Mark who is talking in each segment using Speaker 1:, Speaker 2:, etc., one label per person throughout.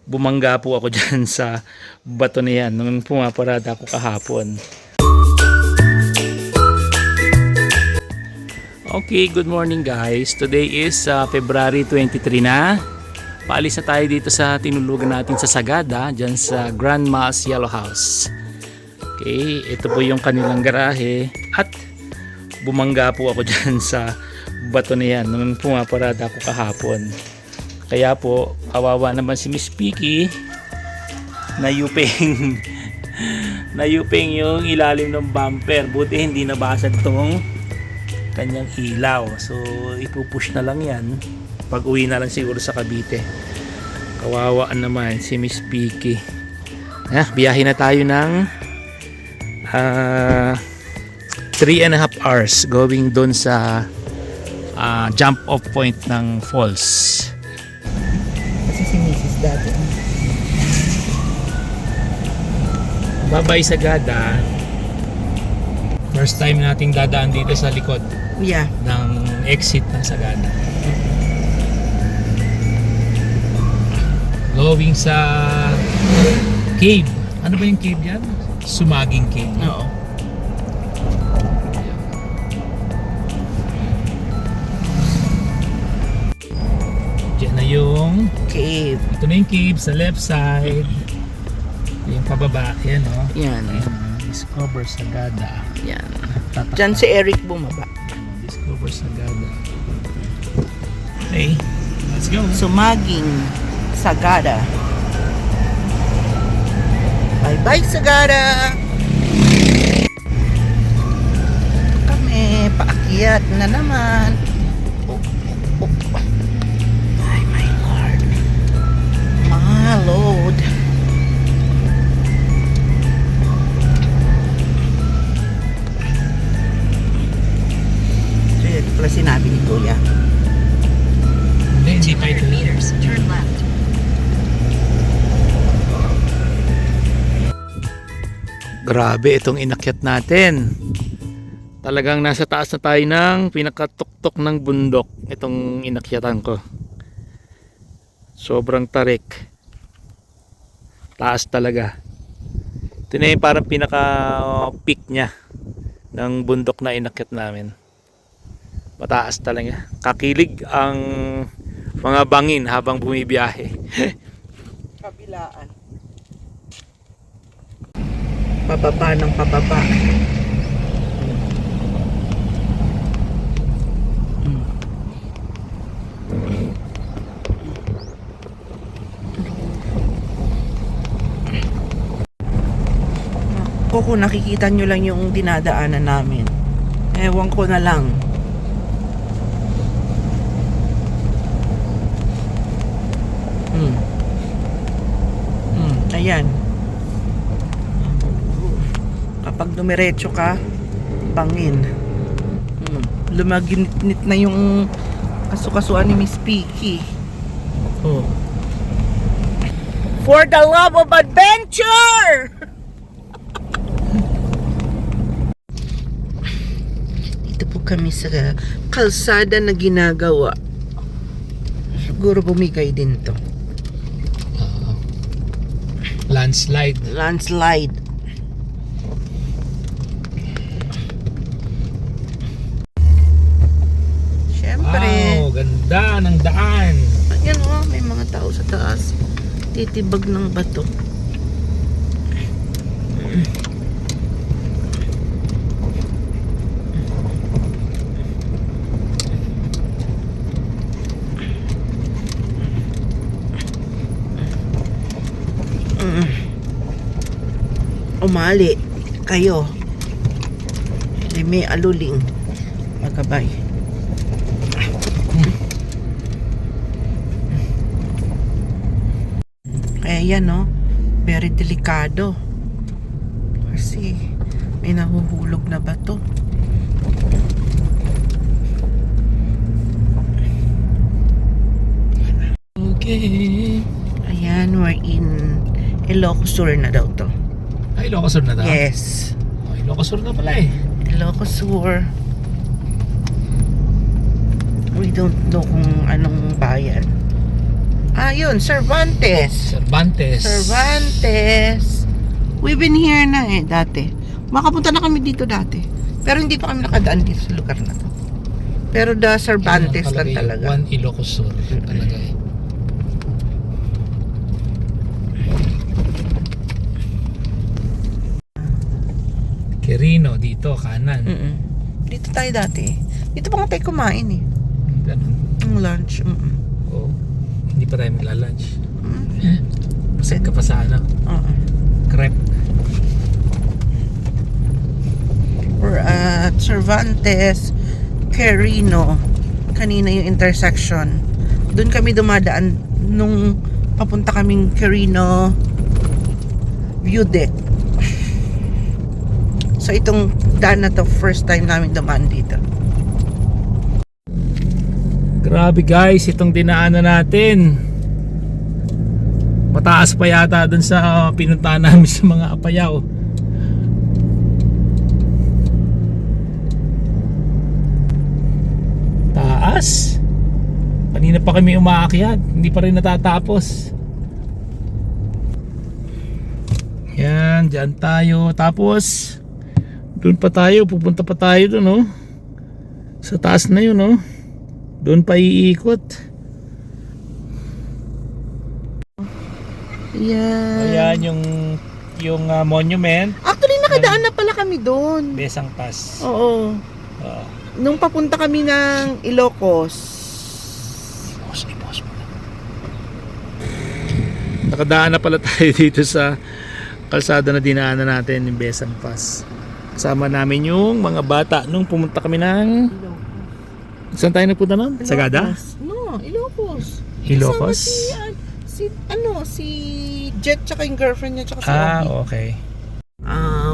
Speaker 1: bumangga po ako dyan sa bato na yan nung pumaparada ako kahapon. Okay, good morning guys. Today is February 23 na. Paalis na tayo dito sa tinulugan natin sa Sagada, dyan sa Grandma's Yellow House. Okay, ito po yung kanilang garahe at bumangga po ako dyan sa bato na yan nung pumaparada ako kahapon. Kaya po, kawawa naman si Miss Picky, nayuping yung ilalim ng bumper. Buti hindi nabasag tong kanyang ilaw. So ipupush na lang yan pag uwi na lang siguro sa Cavite. Kawawaan naman si Miss Picky. Biyahe na tayo ng 3.5 hours going doon sa jump off point ng falls.
Speaker 2: Kasi si Mrs. dati.
Speaker 1: Bye-bye Sagada. First time nating dadaan dito sa likod ng exit ng Sagada. Going sa cave. Ano ba yung cave yan? Sumaging cave.
Speaker 2: Oo.
Speaker 1: Diyan na yung
Speaker 2: Cave.
Speaker 1: ito na yung cave sa left side. Yung pababa. Yan o.
Speaker 2: Yan.
Speaker 1: Discover Sagada.
Speaker 2: Yan. Diyan si Eric bumaba.
Speaker 1: Discover Sagada. Okay, let's go.
Speaker 2: Sumaging Sagada. Bye-bye Sagada! Kami, paakyat na naman. Ay, my Lord. My Lord. So, ito pala sinabi ni Kuya.
Speaker 1: Hindi pa ito.
Speaker 3: Turn left.
Speaker 1: Grabe itong inakyat natin. Talagang nasa taas na tayo ng pinakatuktok ng bundok. Itong inakyatan ko. Sobrang tarik. Taas talaga. Ito na yung parang pinaka peak nya ng bundok na inakyat namin. Mataas talaga. Kakilig ang mga bangin habang bumibiyahe.
Speaker 2: Kabilaan. Pababa ng pababa. Kung nakikita nyo lang yung dinadaanan namin, ewan ko na lang. Ayan. Kapag dumiretso ka, bangin. Lumaginit na yung kasukasuan ni Miss Picky.
Speaker 1: Oh.
Speaker 2: For the love of adventure! Dito po kami sa kalsada na ginagawa. Siguro bumigay din to.
Speaker 1: Landslide.
Speaker 2: Landslide. Siyempre.
Speaker 1: Wow, ganda ng daan.
Speaker 2: Ayan o, may mga tao sa taas. Titibag ng bato. Umali kayo. May aluling. Magabay. Kaya yan, no? Very delikado. Kasi may nahuhulog na bato.
Speaker 1: Okay.
Speaker 2: Ayan, we're in Ilocos Sur na daw to.
Speaker 1: Ay, Ilocos Sur na daw?
Speaker 2: Yes.
Speaker 1: Ay, Ilocos Sur na pala eh.
Speaker 2: Ilocos Sur. We don't know kung anong bayan. Yun, Cervantes. Cervantes. We've been here na dati. Makapunta na kami dito dati. Pero hindi pa kami nakadaan dito sa lugar na to. Pero the Cervantes lang talaga.
Speaker 1: One Ilocos Sur talaga eh. Quirino dito, kanan.
Speaker 2: Dito tayo dati. Dito pa nga tayo kumain eh.
Speaker 1: Ganun.
Speaker 2: Ang lunch.
Speaker 1: Oo. Hindi pa tayo magla-lunch. Masag ka pa sa ano? Crepe.
Speaker 2: We're at Cervantes, Quirino. Kanina yung intersection. Doon kami dumadaan nung papunta kaming Quirino view deck. So itong daan na to, first time namin dumaan dito.
Speaker 1: Grabe guys, itong dinaanan natin. Mataas pa yata dun sa pinuntahan namin sa mga Apayao. Taas. Kanina pa kami umaakyat, hindi pa rin natatapos. Yan, dyan tayo. Tapos doon pa tayo, pupunta pa tayo doon, no? Sa taas na yun, no? Doon pa iikot.
Speaker 2: Yan.
Speaker 1: Ayan yung monument.
Speaker 2: Actually, nakadaan na pala kami doon.
Speaker 1: Besang Pass.
Speaker 2: Oo. Nung papunta kami ng Ilocos.
Speaker 1: Pause mo na. Nakadaan na pala tayo dito sa kalsada na dinaanan natin yung Besang Pass. Kasama namin yung mga bata nung pumunta kami ng... Saan tayo nagpunta nun? Sagada?
Speaker 2: No, Ilocos.
Speaker 1: Ilocos?
Speaker 2: Kasama si Jet tsaka yung girlfriend niya tsaka si Robby.
Speaker 1: Okay.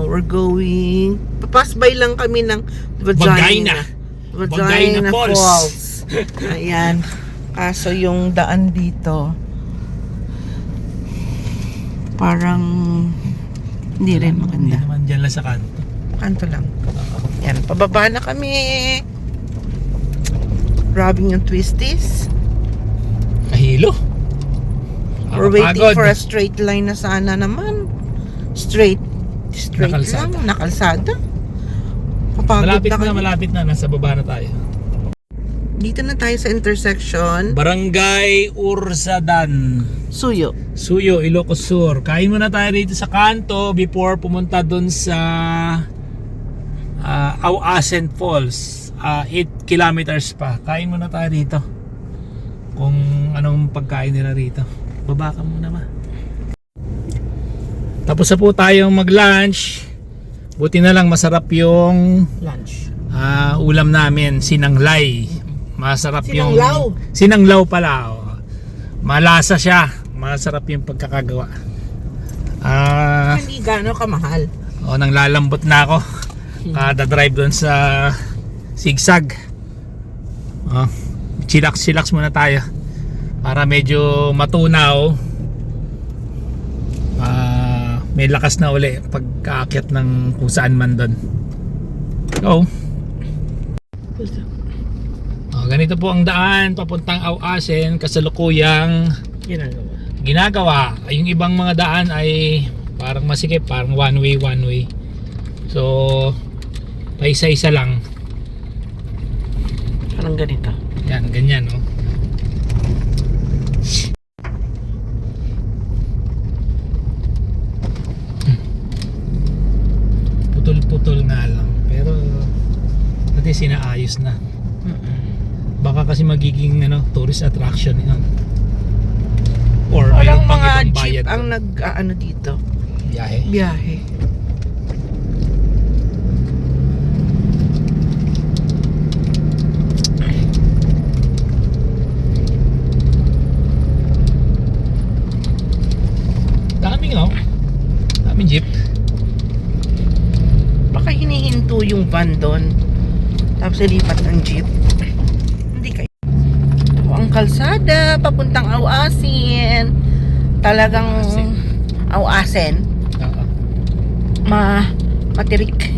Speaker 2: We're going... Papass by lang kami ng
Speaker 1: Vagina
Speaker 2: Falls. Ayan. Kaso yung daan dito parang hindi rin maganda.
Speaker 1: Hindi naman dyan lang sa kanto.
Speaker 2: Kanto lang. Yan, pababa na kami. Grabbing yung twisties.
Speaker 1: Kahilo.
Speaker 2: We're waiting for a straight line na sana naman. Straight
Speaker 1: Nakalsada.
Speaker 2: lang, nakalsada. Kapagod
Speaker 1: Malapit na. Nasa baba na tayo.
Speaker 2: Dito na tayo sa intersection.
Speaker 1: Barangay Ursadan.
Speaker 2: Suyo,
Speaker 1: Ilocos Sur. Kain muna tayo dito sa kanto before pumunta dun sa Auasen Falls. 8 kilometers pa. Kain muna tayo dito. Kung anong pagkain nila rito. Baba ka muna ma. Tapos na po tayong mag-lunch. Buti na lang masarap yung
Speaker 2: lunch.
Speaker 1: ulam namin, sinanglay. Masarap
Speaker 2: Sinanglaw.
Speaker 1: yung sinanglaw pala. Malasa siya. Masarap yung pagkakagawa.
Speaker 2: Hindi gaano kamahal.
Speaker 1: Nang lalambot na ako. Kada drive doon sa Sigsag. Chillax muna tayo. Para medyo matunaw. May lakas na uli pagkaakyat ng kung saan man doon. Go. Ganito po ang daan papuntang Auasen, kasalukuyang ginagawa. Yung ibang mga daan ay parang masikip, parang one way. So paisa-isa lang.
Speaker 2: Parang ganito.
Speaker 1: Yan, ganyan, no? Putol-putol nga lang. Pero pati sinaayos na. Baka kasi magiging tourist attraction yun. Or
Speaker 2: Walang
Speaker 1: mayroon pang
Speaker 2: mga
Speaker 1: ibang
Speaker 2: jeep
Speaker 1: bayad
Speaker 2: ang
Speaker 1: doon.
Speaker 2: dito.
Speaker 1: Biyahe. Daming jeep.
Speaker 2: Baka hinihinto yung van doon. Tapos ilipat ng jeep. Hindi kayo. Ito ang kalsada papuntang Auasen. Talagang Auasen. Matirik.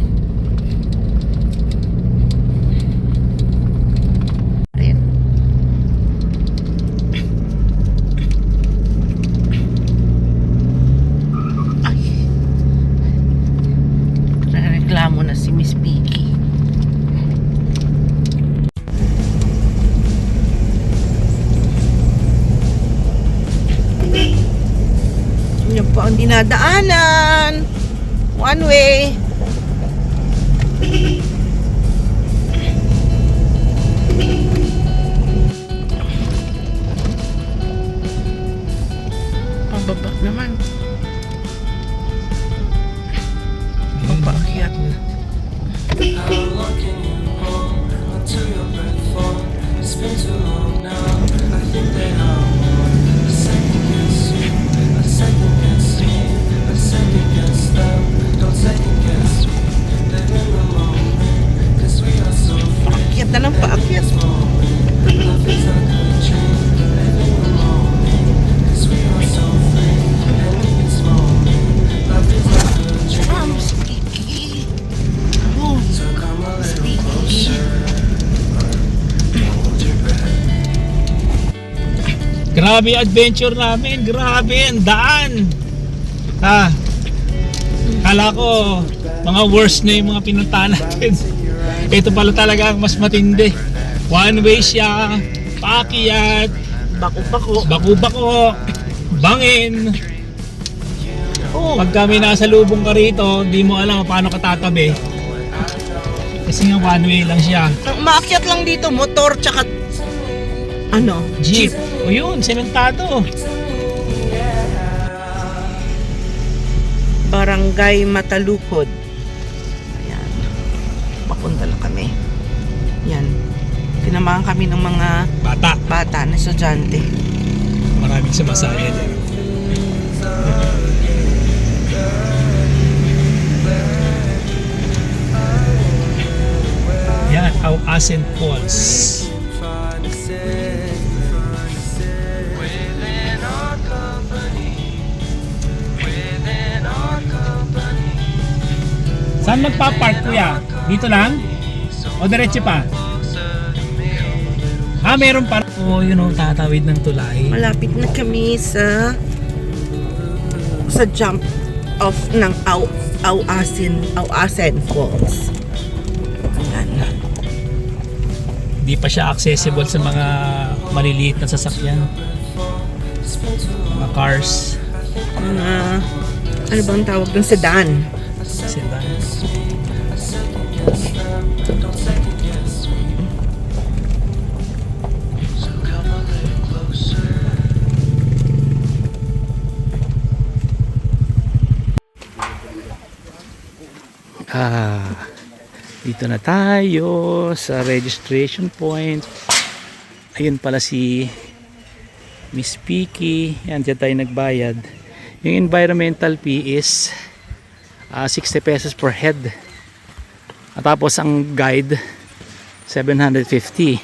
Speaker 2: pa ang dinadaanan. One way. Pababa naman. Papaakyat. Paakyat na lang, paakyat. Sticky. Oh, sticky.
Speaker 1: Grabe adventure namin. Grabe ang daan. Kala ko mga worst na yung mga pinuntahan natin. Ito pala talaga ang mas matindi. One way siya, paakyat, baku-bako, bangin. Pag kami nasa lubong ka rito, di mo alam paano ka tatabi. Kasi nga one way lang siya.
Speaker 2: Ang maakyat lang dito, motor tsaka
Speaker 1: Jeep. O yun, sementado.
Speaker 2: Barangay Matalukod. Ayan. Papunta lang kami. Yan. Tinamahan kami ng mga bata na estudyante.
Speaker 1: Maraming sumasayad. Yan, Auasen Falls. Saan magpa-park kuya? Dito lang? O diretso pa? Meron pa. Yun o, tatawid ng tulay.
Speaker 2: Malapit na kami sa jump off ng Auasen Falls. Ayan.
Speaker 1: Di pa siya accessible sa mga maliliit na sasakyan. Mga cars.
Speaker 2: Ano bang tawag dun? Sedan.
Speaker 1: Sedan. Dito na tayo sa registration point. Ayun pala si Miss Piki. Yan, dyan tayo nagbayad. Yung environmental fee is 60 pesos per head. At tapos ang guide 750.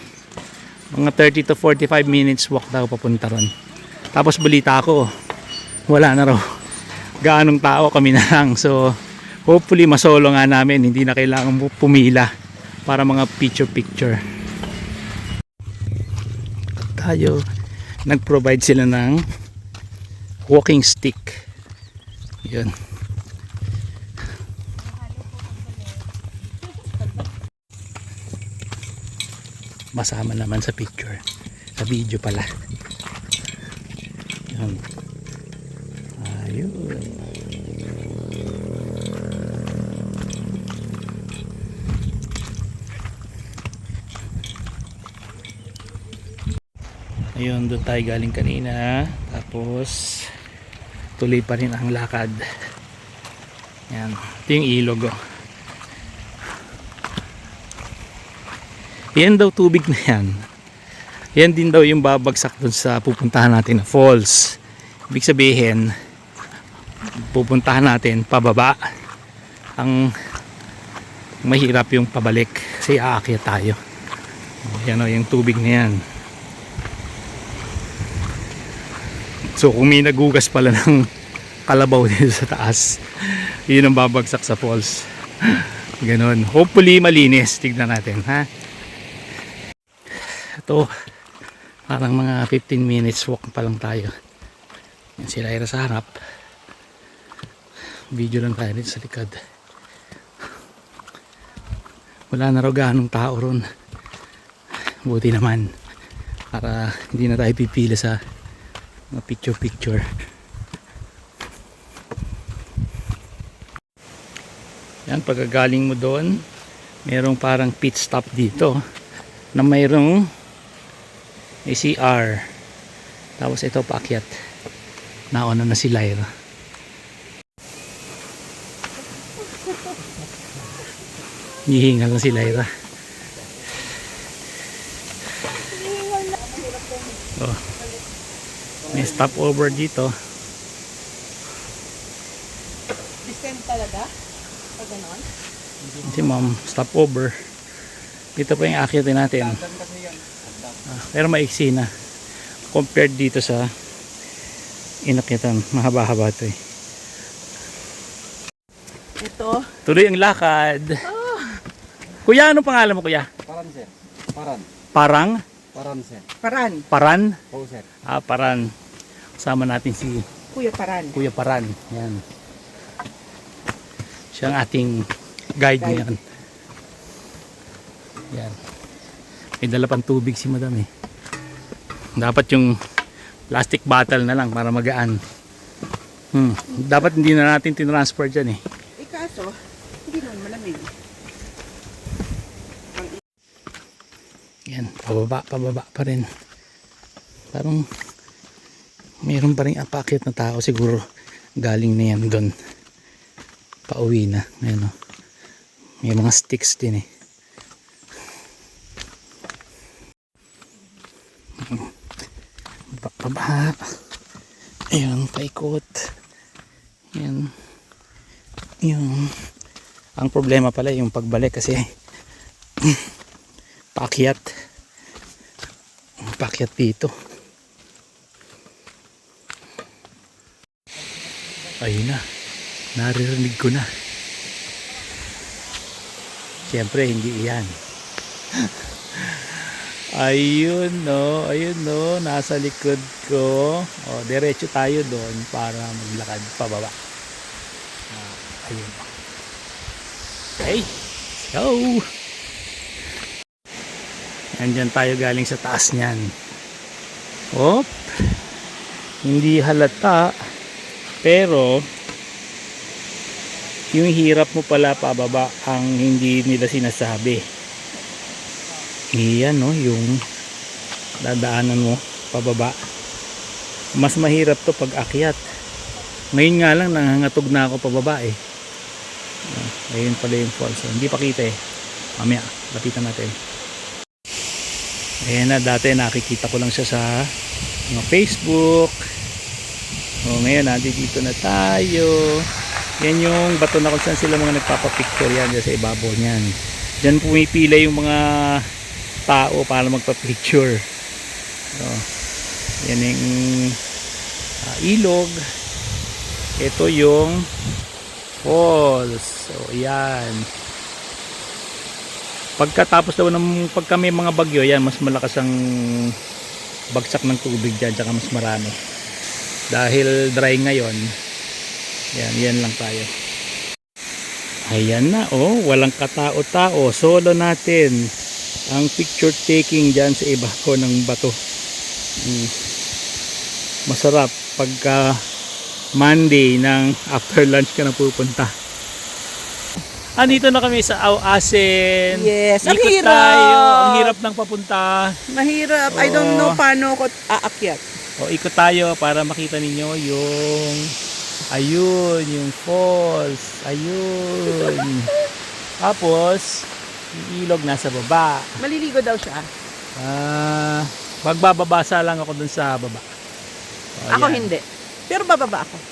Speaker 1: Mga 30 to 45 minutes walk daw papunta ron. Tapos balita ko, wala na raw gaanong tao, kami na lang. So hopefully masolo nga namin, hindi na kailangan pumila para mga picture. Tayo, nag-provide sila ng walking stick. Yun. Masama naman sa picture. Sa video pala. Yun. Ayun. Ayun, doon tayo galing kanina. Tapos tuloy pa rin ang lakad. Yan. Ito yung ilog. Yan daw tubig na yan. Yan din daw yung babagsak doon sa pupuntahan natin na falls. Ibig sabihin, pupuntahan natin pababa. Ang mahirap yung pabalik kasi aakyat tayo. Yan o, yung tubig na yan. So kung may nagugas pala ng kalabaw dito sa taas, yun ang babagsak sa falls. Ganon. Hopefully malinis. Tignan natin, ha. Ito, parang mga 15 minutes walk pa lang tayo. Yan sila Ira sa harap. Video lang tayo dito sa likod. Wala na raw ganong tao ron. Buti naman, para hindi na tayo pipila sa picture. Yan, pagkagaling mo doon, merong parang pit stop dito na mayroong ACR. Tapos ito paakyat. Nauna na si Lyra. Hihingal na si Lyra. Oh. May stopover dito.
Speaker 2: Descent talaga? Pag ganon?
Speaker 1: Si ma'am, stopover. Dito pa yung akyatin natin. Pero maiksi na. Compared dito sa inakyatan. Mahaba-haba ito eh.
Speaker 2: Ito.
Speaker 1: Tuloy ang lakad. Kuya, ano pangalan mo kuya?
Speaker 3: Paran, sir. Paran.
Speaker 1: Parang?
Speaker 3: Paran, sir.
Speaker 2: Paran.
Speaker 1: Paran?
Speaker 3: Oo, sir.
Speaker 1: Paran. Kasama natin si
Speaker 2: Kuya Paran.
Speaker 1: Kuya Paran. Yan. Siya ang ating guide ngayon. Yan. May dala pang tubig si madam eh. Dapat yung plastic bottle na lang para magaan. Dapat hindi na natin tinransfer dyan eh.
Speaker 2: Kaso, hindi naman malamig.
Speaker 1: Yan, pababa pa rin. Parang mayroon pa rin apakit na tao siguro galing na yan doon. Pauwi na. Ayan, oh. May mga sticks din eh. Pababa. Ayun, paikot. Yan. Yung ang problema pala yung pagbalik kasi paakyat dito. Ayun na, naririnig ko na. Siyempre hindi iyan. Ayun no, nasa likod ko. Diretso tayo doon para maglakad pababa. Ayun. Okay, let's go. Andyan tayo galing sa taas niyan. Hop. Hindi halata. Pero yung hirap mo pala pababa ang hindi nila sinasabi. Iyan no, yung dadaanan mo pababa. Mas mahirap to pag akyat. Ngayon nga lang nangangatog na ako pababa eh. Ayun pala yung falls. Hindi pa kita eh. Mamaya, lapitan natin. Ayan na, dati nakikita ko lang siya sa mga Facebook. Ngayon, dito na tayo. Yan yung bato na kung saan sila mga nagpapapicture yan dyan sa ibabaw niyan. Diyan pumipila yung mga tao para magpapicture. Yan yung ilog. Ito yung falls. So, yan. Pagkatapos daw pagka may mga bagyo, yan, mas malakas ang bagsak ng tubig dyan, tsaka mas marami. Dahil dry ngayon, yan lang tayo. Ayan na, walang katao-tao. Solo natin ang picture taking dyan sa ibabaw ng bato. Masarap pagka Monday ng after lunch ka na pupunta. Dito na kami sa Auasin.
Speaker 2: Yes, ang
Speaker 1: Ikot
Speaker 2: hirap.
Speaker 1: tayo. Ang hirap ng papunta.
Speaker 2: Mahirap. I don't know paano ako aakyat.
Speaker 1: Ikot tayo para makita ninyo yung yung falls. Ayun. Tapos yung ilog nasa baba.
Speaker 2: Maliligo daw siya.
Speaker 1: Magbababasa lang ako dun sa baba.
Speaker 2: Ako
Speaker 1: Ayan.
Speaker 2: hindi. Pero bababa ako.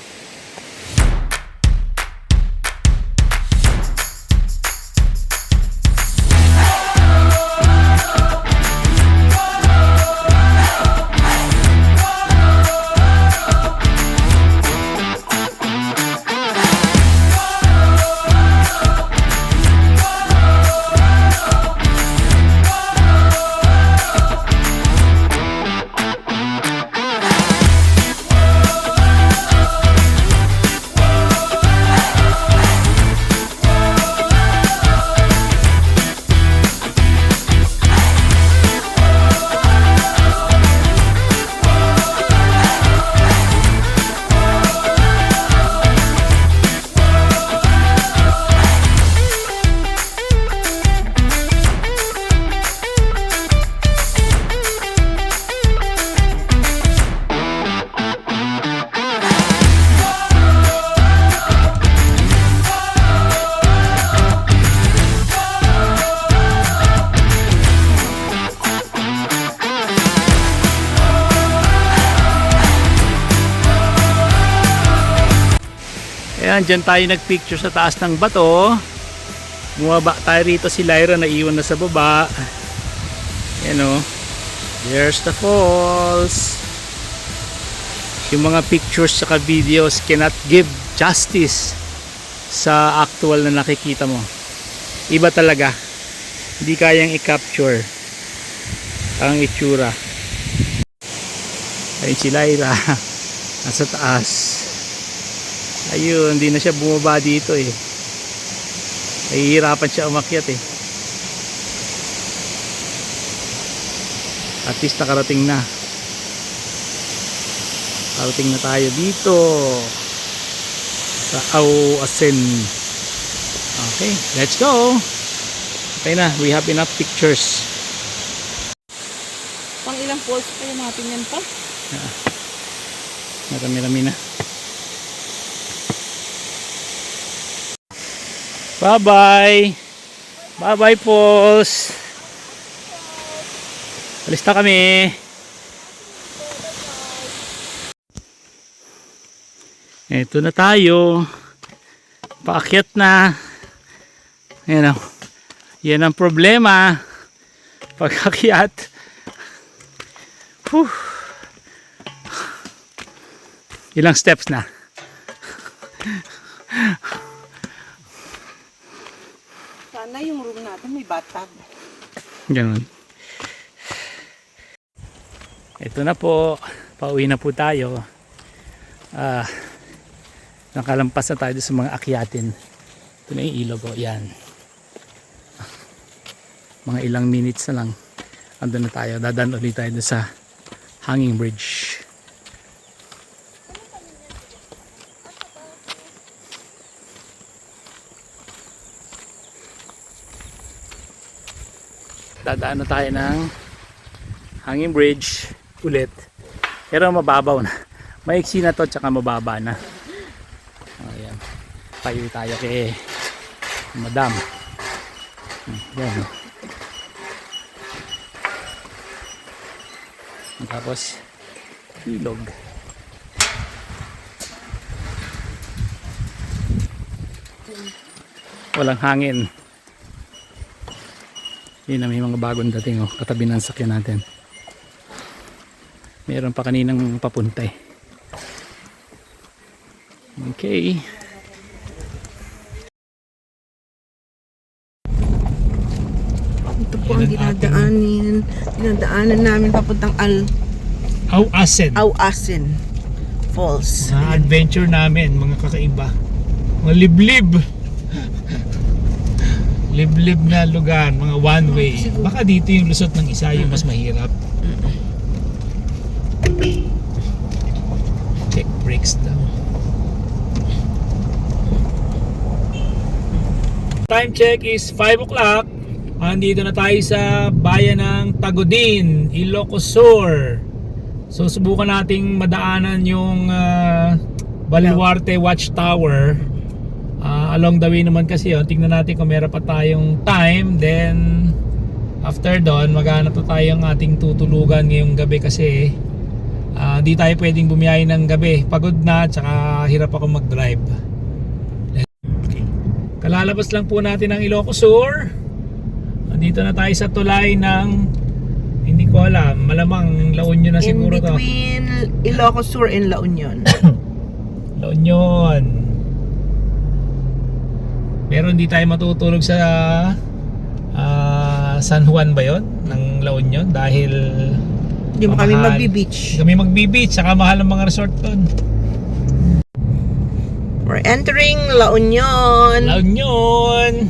Speaker 1: Ayan, dyan tayo nagpicture sa taas ng bato. Bumaba tayo rito, si Lyra naiwan na sa baba. Ayan o. There's the falls. Yung mga pictures saka videos cannot give justice sa actual na nakikita mo. Iba talaga. Hindi kayang i-capture ang itsura. Ayun si Lyra. Nasa taas. Ayun, hindi na siya bumaba dito eh. Nahihirapan siya umakyat eh. At least nakarating na. Nakarating na tayo dito sa Auasin. Okay, let's go. Okay na, we have enough pictures.
Speaker 2: Pang ilang falls kayo natin yan pa?
Speaker 1: Marami-rami na. Bye-bye. Bye-bye, Falls. Alis na kami. Eto na tayo. Paakyat na. Ayan o. Yan ang problema. Pag-akyat. Whew. Ilang steps na?
Speaker 2: Sana yung room natin may bathtub.
Speaker 1: Ganun. Ito na po. Pauwi na po tayo. Nakalampas na tayo sa mga akyatin. Ito na yung ilog. Yan. Mga ilang minutes na lang. Andun na tayo. Dadaan ulit tayo sa hanging bridge. Dadaan na tayo ng hanging bridge ulit, pero mababaw na, maiksi na to, tsaka mababa na. Ayan, tayo tayo kay madam. Ayan. Tapos ilog. Walang hangin. Yun na, may mga bagong dating katabi ng sakyan natin. Meron pa kaninang papunta eh. Okay.
Speaker 2: Ito po ang dinadaanan namin papuntang
Speaker 1: Auasin.
Speaker 2: Falls.
Speaker 1: Mga adventure namin, mga kakaiba. Mga liblib. Liblib na lugar, mga one way. Baka dito yung lusot ng isa yung mas mahirap. Check brakes daw. Time check is 5 o'clock. Andito na tayo sa bayan ng Tagudin, Ilocos Sur. So subukan nating madaanan yung Baluarte Watchtower. Along the way naman kasi tingnan natin kung meron pa tayong time. Then after doon maghanap na tayong ating tutulugan ngayong gabi kasi di tayo pwedeng bumiyahe ng gabi. Pagod na, tsaka hirap ako mag-drive. Okay. Kalalabas lang po natin ng Ilocos Sur. Dito na tayo sa tulay ng, hindi ko alam, malamang La Union na siguro to.
Speaker 2: In between Ilocos Sur and La Union.
Speaker 1: La Union. Pero hindi tayo matutulog sa San Juan ba yun? Ng La Union dahil
Speaker 2: Hindi mo kami magbi-beach.
Speaker 1: Kami magbi-beach, saka mahal ang mga resort doon.
Speaker 2: We're entering La Union.
Speaker 1: La Union.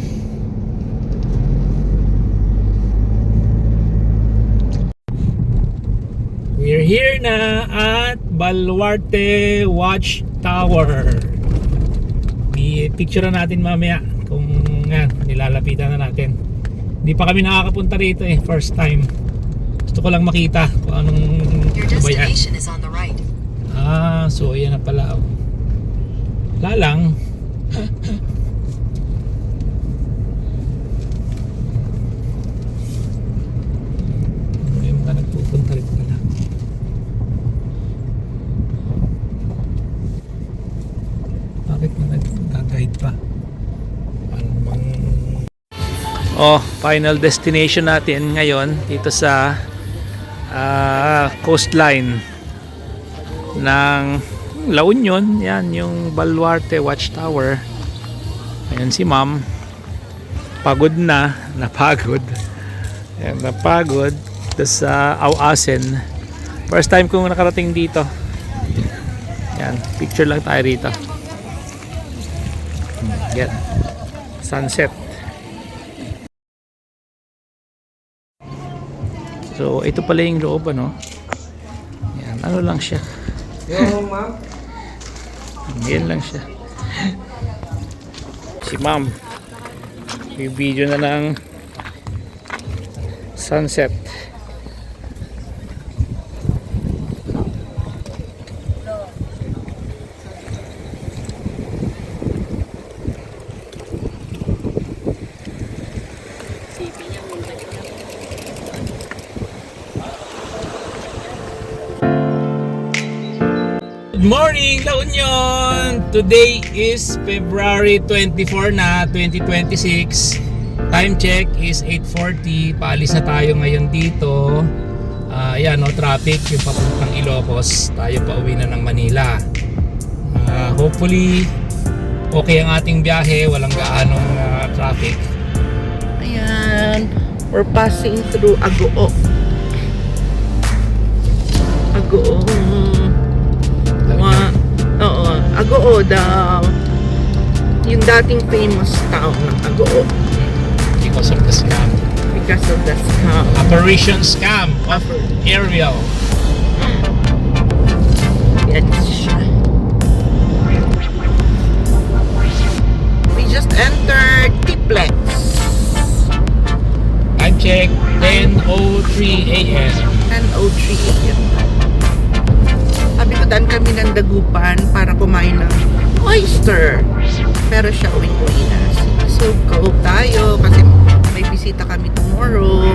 Speaker 1: We're here na at Baluarte Watchtower. I-picture natin mamaya kung nilalapitan na natin. Hindi pa kami nakakapunta rito eh, first time. Gusto ko lang makita kung anong bayan.
Speaker 4: Is on the right.
Speaker 1: So ayan na pala. Wala lang. May mga nagpupunta rin pala. Bakit na
Speaker 4: pa.
Speaker 1: Oh, final destination natin ngayon dito sa coastline ng La Union. Yan yung Baluarte Watchtower. Ayan si ma'am, pagod na, napagod. Ayan, napagod sa Awasen. First time kong nakarating dito. Yan, picture lang tayo rito. Yan, sunset. So ito pala yung loob, ano. Yan, ano lang siya.
Speaker 3: Yung ma'am.
Speaker 1: Yan lang siya. Si ma'am, yung video na ng sunset. Good morning, La Union! Today is February 24 na, 2026. Time check is 8:40. Paalis na tayo ngayon dito. Ayan, no, traffic yung papuntang Ilocos. Tayo pa uwi na ng Manila. Hopefully, okay ang ating biyahe. Walang gaanong traffic.
Speaker 2: Ayan. We're passing through Agoo. Agoo. Oo, Agoo, yung dating famous town ng Agoo.
Speaker 1: Because of the scam.
Speaker 2: Because of the scam.
Speaker 1: Operation Scam of Ariel.
Speaker 2: Yan siya. We just entered Tiplex.
Speaker 1: Time check, 10:03 a.m.
Speaker 2: 10:03 a.m. Sabi ko, daan kami ng Dagupan para kumain ng oyster. Pero siya uwi na. So, go tayo kasi may bisita kami tomorrow.